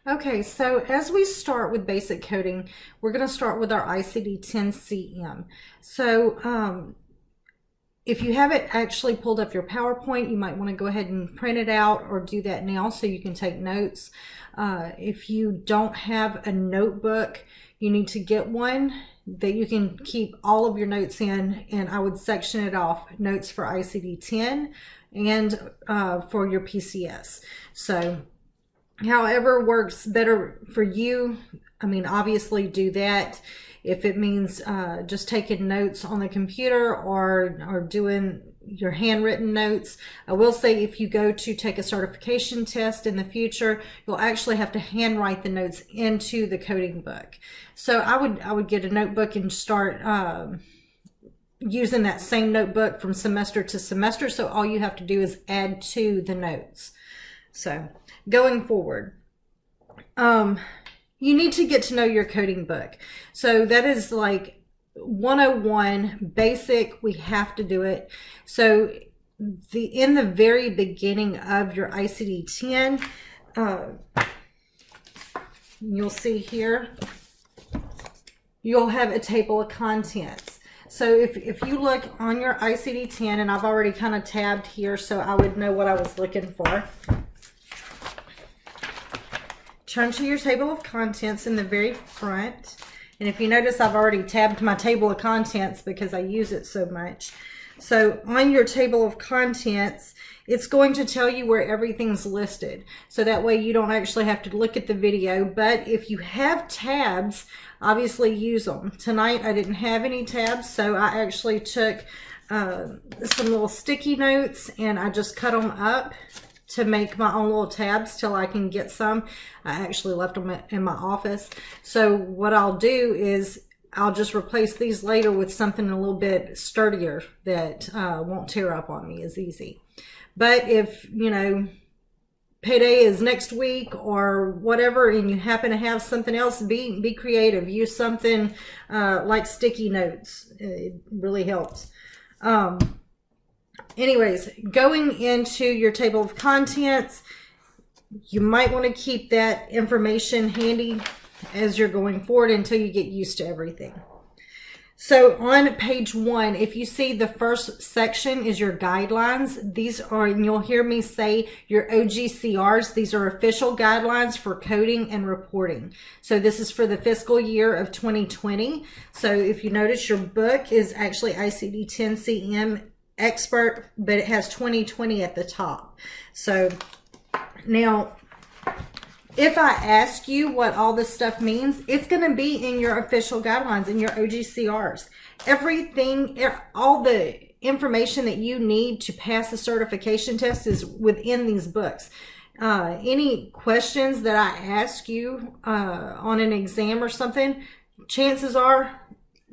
Okay, so as we start with basic coding, we're going to start with our ICD-10 CM. So if you haven't actually pulled up your PowerPoint, you might want to go ahead and print it out or do that now so you can take notes. If you don't have a notebook, you need to get one that you can keep all of your notes in, and I would section it off, notes for ICD-10 and for your PCS. So however works better for you, I mean, obviously do that. If it means just taking notes on the computer or doing your handwritten notes. I will say if you go to take a certification test in the future, you'll actually have to handwrite the notes into the coding book. So I would get a notebook and start using that same notebook from semester to semester. So all you have to do is add to the notes. So going forward, you need to get to know your coding book. So that is like 101 basic. We have to do it. So in the very beginning of your ICD-10, you'll see here, you'll have a table of contents. So if you look on your ICD-10, and I've already kind of tabbed here so I would know what I was looking for. Turn to your table of contents in the very front. And if you notice, I've already tabbed my table of contents because I use it so much. So on your table of contents, it's going to tell you where everything's listed. So that way you don't actually have to look at the video. But if you have tabs, obviously use them. Tonight I didn't have any tabs, so I actually took some little sticky notes and I just cut them up to make my own little tabs till I can get some. I actually left them in my office. So what I'll do is I'll just replace these later with something a little bit sturdier that won't tear up on me as easy. But if, you know, payday is next week or whatever and you happen to have something else, be creative. Use something like sticky notes. It really helps. Anyways, going into your table of contents, you might want to keep that information handy as you're going forward until you get used to everything. So on page 1, if you see the first section is your guidelines. These are, and you'll hear me say your OGCRs. These are official guidelines for coding and reporting. So this is for the fiscal year of 2020. So if you notice, your book is actually ICD-10 CM Expert, but it has 2020 at the top. So now, if I ask you what all this stuff means, it's going to be in your official guidelines, in your OGCRs. Everything, all the information that you need to pass the certification test is within these books. Any questions that I ask you on an exam or something, chances are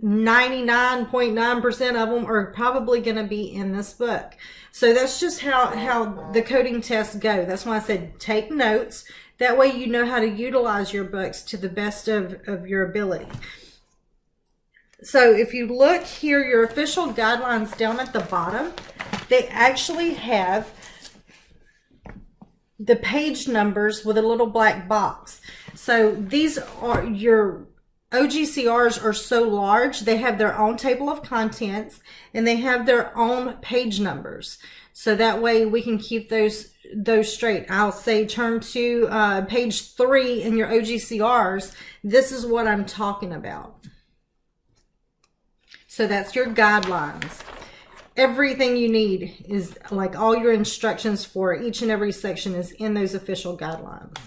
99.9% of them are probably going to be in this book. So that's just how the coding tests go. That's why I said take notes. That way you know how to utilize your books to the best of your ability. So if you look here, your official guidelines down at the bottom, they actually have the page numbers with a little black box. So these are your OGCRs are so large, they have their own table of contents and they have their own page numbers. So that way we can keep those straight. I'll say turn to page 3 in your OGCRs. This is what I'm talking about. So that's your guidelines. Everything you need is, like, all your instructions for each and every section is in those official guidelines.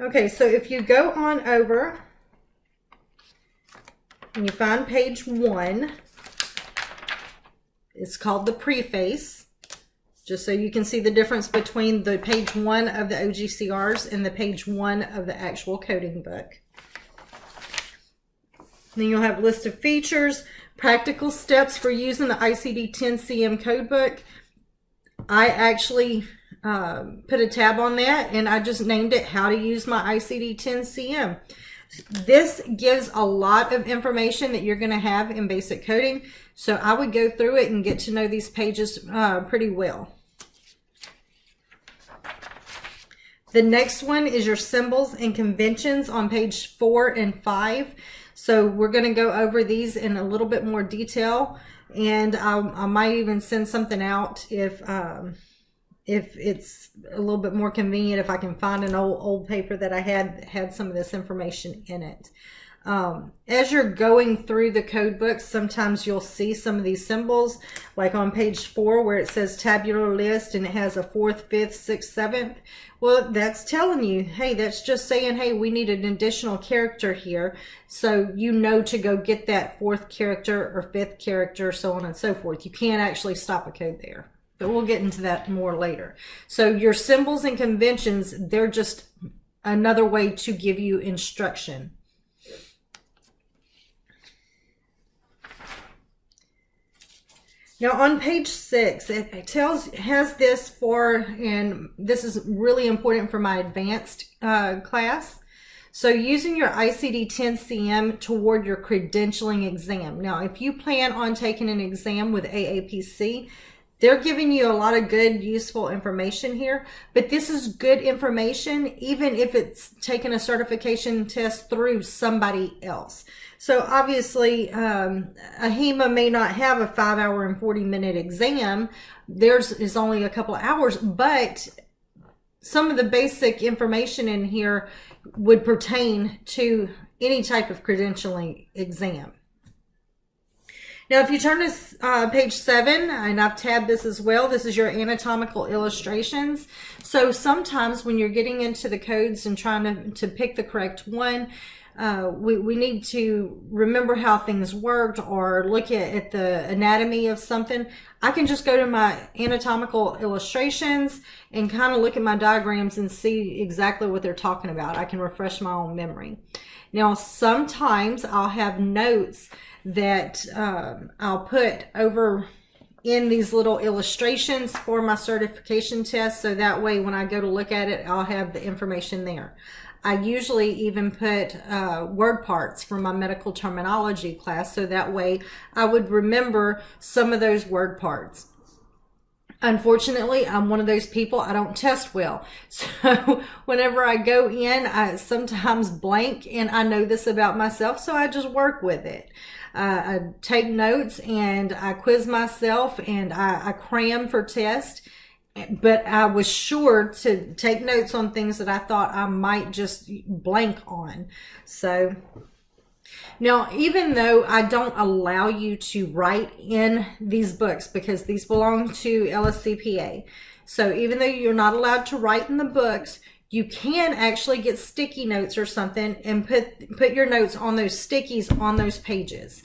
Okay, so if you go on over and you find page 1, it's called the preface, just so you can see the difference between the page 1 of the OGCRs and the page 1 of the actual coding book. Then you'll have a list of features, practical steps for using the ICD-10 CM codebook. I actually put a tab on that and I just named it How to Use My ICD-10 CM. This gives a lot of information that you're going to have in basic coding. So I would go through it and get to know these pages pretty well. The next one is your symbols and conventions on page 4 and 5. So we're going to go over these in a little bit more detail, and I might even send something out if it's a little bit more convenient, if I can find an old paper that I had some of this information in it. As you're going through the code books, sometimes you'll see some of these symbols, like on page 4 where it says tabular list and it has a 4th, 5th, 6th, 7th. Well, that's telling you, hey, that's just saying, hey, we need an additional character here. So you know to go get that 4th character or 5th character, so on and so forth. You can't actually stop a code there, but we'll get into that more later. So your symbols and conventions, they're just another way to give you instruction. Now on page 6, it has this for, and this is really important for my advanced class. So using your ICD 10CM toward your credentialing exam. Now, if you plan on taking an exam with AAPC, they're giving you a lot of good, useful information here, but this is good information even if it's taking a certification test through somebody else. So obviously, a HEMA may not have a 5-hour and 40-minute exam. Theirs is only a couple of hours, but some of the basic information in here would pertain to any type of credentialing exam. Now, if you turn to page 7, and I've tabbed this as well, this is your anatomical illustrations. So sometimes when you're getting into the codes and trying to pick the correct one, we need to remember how things worked or look at the anatomy of something. I can just go to my anatomical illustrations and kind of look at my diagrams and see exactly what they're talking about. I can refresh my own memory. Now, sometimes I'll have notes that I'll put over in these little illustrations for my certification test, so that way when I go to look at it, I'll have the information there. I usually even put word parts from my medical terminology class, so that way I would remember some of those word parts. Unfortunately, I'm one of those people, I don't test well. So whenever I go in, I sometimes blank, and I know this about myself, so I just work with it. I take notes and I quiz myself and I cram for test. But I was sure to take notes on things that I thought I might just blank on. So now, even though I don't allow you to write in these books because these belong to LSCPA, so even though you're not allowed to write in the books, you can actually get sticky notes or something and put your notes on those stickies on those pages.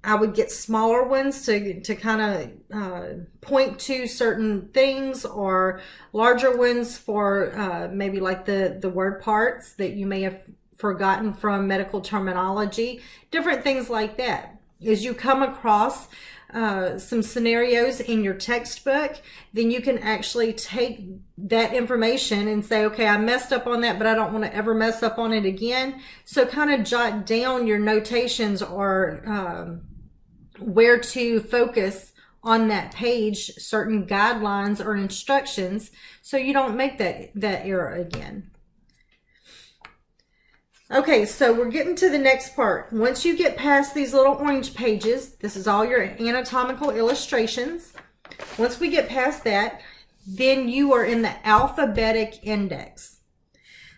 I would get smaller ones to kind of point to certain things, or larger ones for maybe like the word parts that you may have forgotten from medical terminology, different things like that. As you come across some scenarios in your textbook, then you can actually take that information and say, okay, I messed up on that, but I don't want to ever mess up on it again. So kind of jot down your notations or where to focus on that page, certain guidelines or instructions, so you don't make that error again. Okay, so we're getting to the next part. Once you get past these little orange pages, this is all your anatomical illustrations. Once we get past that, then you are in the alphabetic index.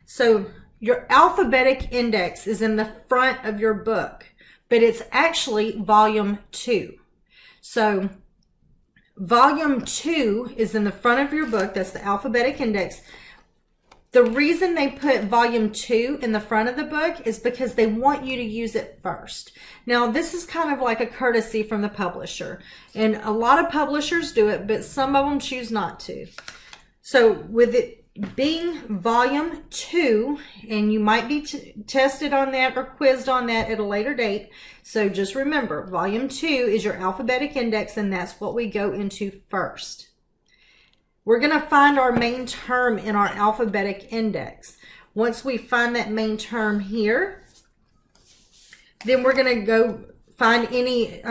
So your alphabetic index is in the front of your book, but it's actually volume 2. So volume 2 is in the front of your book. That's the alphabetic index. The reason they put volume 2 in the front of the book is because they want you to use it first. Now, this is kind of like a courtesy from the publisher, and a lot of publishers do it, but some of them choose not to. So with it being volume 2, and you might be tested on that or quizzed on that at a later date, so just remember, volume 2 is your alphabetic index, and that's what we go into first. We're going to find our main term in our alphabetic index. Once we find that main term here, then we're going to go find any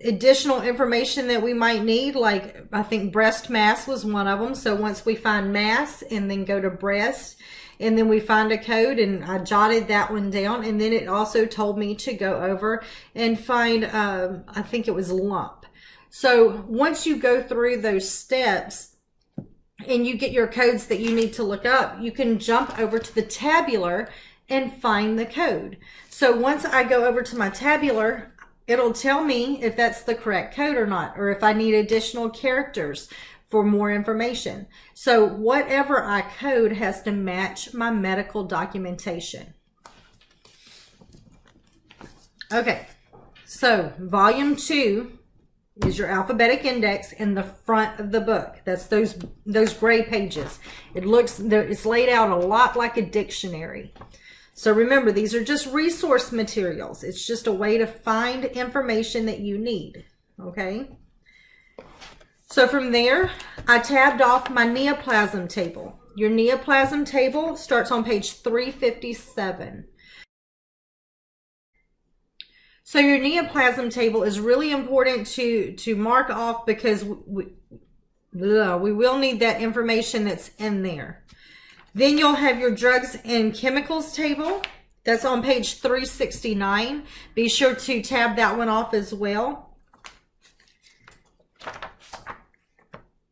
additional information that we might need. Like I think breast mass was one of them. So once we find mass and then go to breast, and then we find a code, and I jotted that one down. And then it also told me to go over and find, I think it was lump. So once you go through those steps and you get your codes that you need to look up, you can jump over to the tabular and find the code. So once I go over to my tabular, it'll tell me if that's the correct code or not, or if I need additional characters for more information. So whatever I code has to match my medical documentation. Okay, so volume 2 is your alphabetic index in the front of the book. That's those gray pages. It's laid out a lot like a dictionary. So remember, these are just resource materials. It's just a way to find information that you need, okay? So from there, I tabbed off my neoplasm table. Your neoplasm table starts on page 357. So your neoplasm table is really important to mark off because we will need that information that's in there. Then you'll have your drugs and chemicals table. That's on page 369. Be sure to tab that one off as well.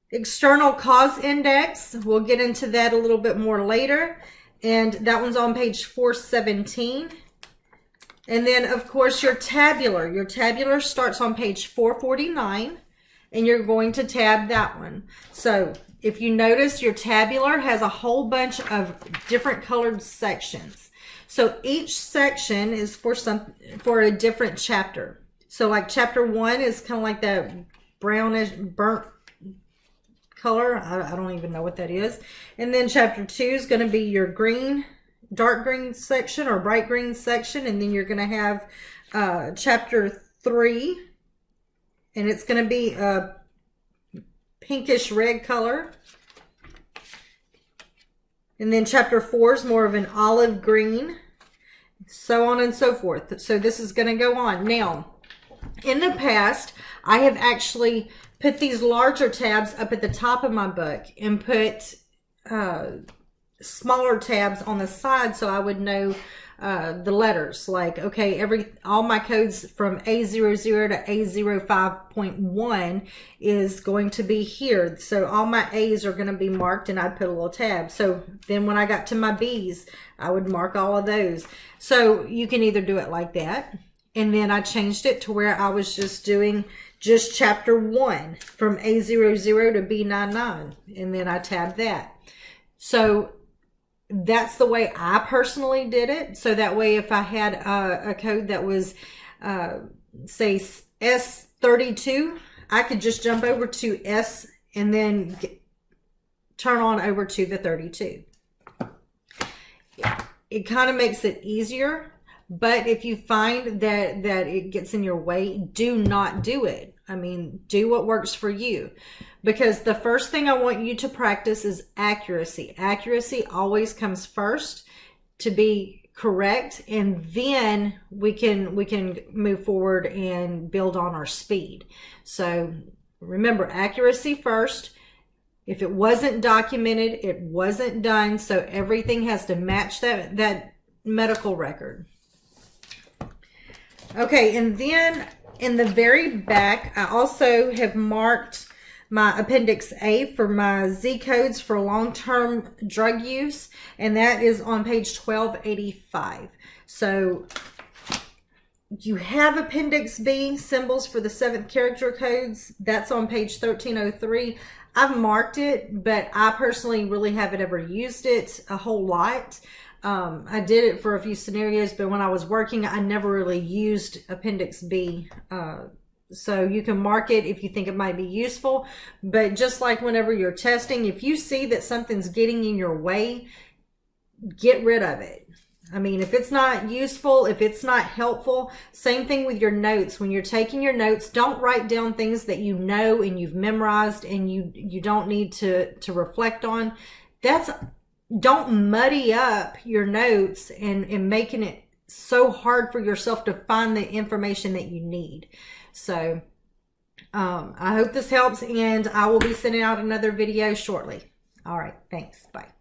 External cause index, we'll get into that a little bit more later. And that one's on page 417. And then, of course, your tabular. Your tabular starts on page 449. And you're going to tab that one. So if you notice, your tabular has a whole bunch of different colored sections. So each section is for a different chapter. So like chapter 1 is kind of like that brownish burnt color. I don't even know what that is. And then chapter 2 is going to be your green, dark green section or bright green section. And then you're going to have chapter 3. And it's going to be a pinkish red color. And then chapter 4 is more of an olive green. So on and so forth. So this is going to go on. Now, in the past, I have actually put these larger tabs up at the top of my book and put smaller tabs on the side so I would know the letters. Like, okay, all my codes from A00 to A05.1 is going to be here. So all my A's are going to be marked, and I'd put a little tab. So then when I got to my B's, I would mark all of those. So you can either do it like that, and then I changed it to where I was just doing just chapter 1 from A00 to B99, and then I tabbed that. So that's the way I personally did it. So that way, if I had a code that was, say, S32, I could just jump over to S and then turn on over to the 32. It kind of makes it easier. But if you find that it gets in your way, do not do it. I mean, do what works for you. Because the first thing I want you to practice is accuracy. Accuracy always comes first to be correct, and then we can move forward and build on our speed. So remember, accuracy first. If it wasn't documented, it wasn't done. So everything has to match that medical record. Okay, and then in the very back, I also have marked my Appendix A for my Z codes for long-term drug use, and that is on page 1285. So you have Appendix B, symbols for the 7th character codes. That's on page 1303. I've marked it, but I personally really haven't ever used it a whole lot. I did it for a few scenarios, but when I was working, I never really used Appendix B. So you can mark it if you think it might be useful. But just like whenever you're testing, if you see that something's getting in your way, get rid of it. I mean, if it's not useful, if it's not helpful, same thing with your notes. When you're taking your notes, don't write down things that you know and you've memorized and you don't need to reflect on. Don't muddy up your notes and making it so hard for yourself to find the information that you need. So I hope this helps, and I will be sending out another video shortly. All right, thanks. Bye.